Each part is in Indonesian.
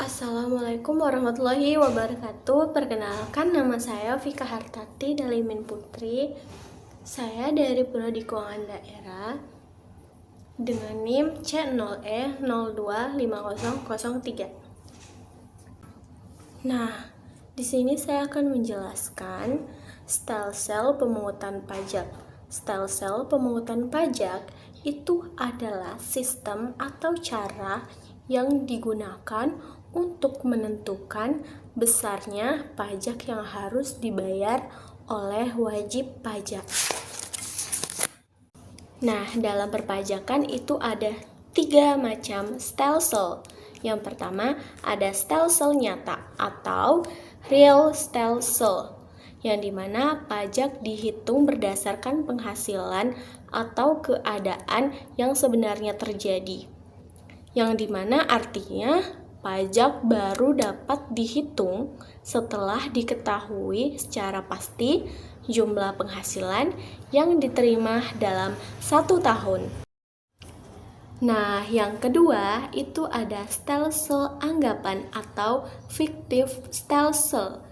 Assalamualaikum warahmatullahi wabarakatuh. Perkenalkan, nama saya Vika Hartati Dalimin Putri. Saya dari Prodi Keuangan Daerah dengan NIM C0E025003. Nah, di sini saya akan menjelaskan stelsel pemungutan pajak. Stelsel pemungutan pajak itu adalah sistem atau cara yang digunakan untuk menentukan besarnya pajak yang harus dibayar oleh wajib pajak. Nah, dalam perpajakan itu ada 3 macam stelsel. Yang pertama ada stelsel nyata atau real stelsel, yang dimana pajak dihitung berdasarkan penghasilan atau keadaan yang sebenarnya terjadi, yang dimana artinya pajak baru dapat dihitung setelah diketahui secara pasti jumlah penghasilan yang diterima dalam 1 tahun. Nah, yang kedua itu ada stelsel anggapan atau fictive stelsel,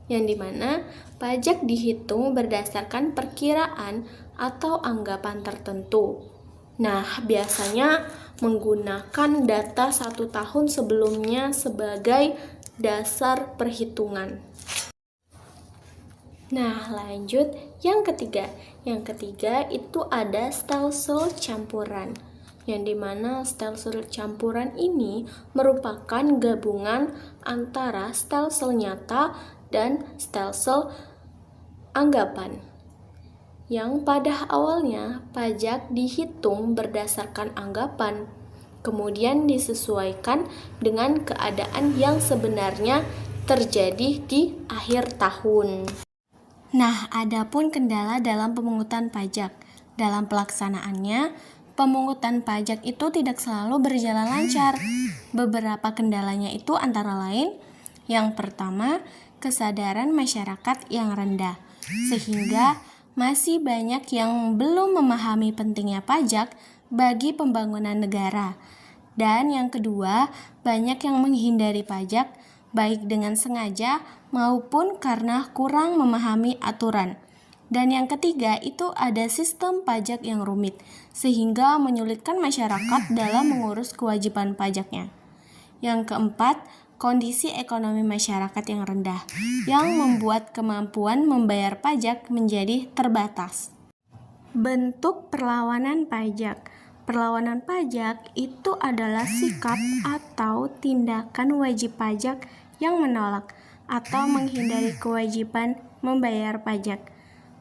yang dimana pajak dihitung berdasarkan perkiraan atau anggapan tertentu. Nah, biasanya menggunakan data 1 tahun sebelumnya sebagai dasar perhitungan. Nah, lanjut yang ketiga. Yang ketiga itu ada stelsel campuran, yang dimana stelsel campuran ini merupakan gabungan antara stelsel nyata dan stelsel anggapan, yang pada awalnya pajak dihitung berdasarkan anggapan, kemudian disesuaikan dengan keadaan yang sebenarnya terjadi di akhir tahun. Nah, adapun kendala dalam pemungutan pajak. Dalam pelaksanaannya, pemungutan pajak itu tidak selalu berjalan lancar. Beberapa kendalanya itu antara lain, yang pertama, kesadaran masyarakat yang rendah, sehingga masih banyak yang belum memahami pentingnya pajak bagi pembangunan negara. Dan yang kedua, banyak yang menghindari pajak, baik dengan sengaja maupun karena kurang memahami aturan. Dan yang ketiga itu ada sistem pajak yang rumit, sehingga menyulitkan masyarakat dalam mengurus kewajiban pajaknya. Yang keempat, kondisi ekonomi masyarakat yang rendah, yang membuat kemampuan membayar pajak menjadi terbatas. Bentuk perlawanan pajak. Perlawanan pajak itu adalah sikap atau tindakan wajib pajak yang menolak atau menghindari kewajiban membayar pajak.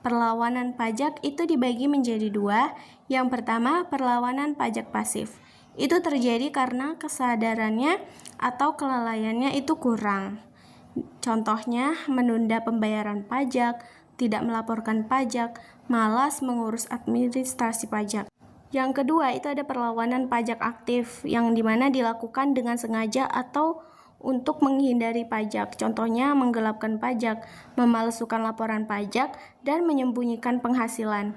Perlawanan pajak itu dibagi menjadi 2. Yang pertama, perlawanan pajak pasif. Itu terjadi karena kesadarannya atau kelalaiannya itu kurang. Contohnya, menunda pembayaran pajak, tidak melaporkan pajak, malas mengurus administrasi pajak. Yang kedua, itu ada perlawanan pajak aktif, yang dimana dilakukan dengan sengaja atau untuk menghindari pajak. Contohnya, menggelapkan pajak, memalsukan laporan pajak, dan menyembunyikan penghasilan.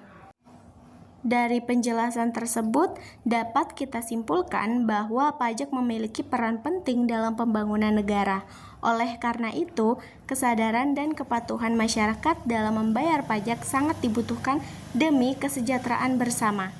Dari penjelasan tersebut, dapat kita simpulkan bahwa pajak memiliki peran penting dalam pembangunan negara. Oleh karena itu, kesadaran dan kepatuhan masyarakat dalam membayar pajak sangat dibutuhkan demi kesejahteraan bersama.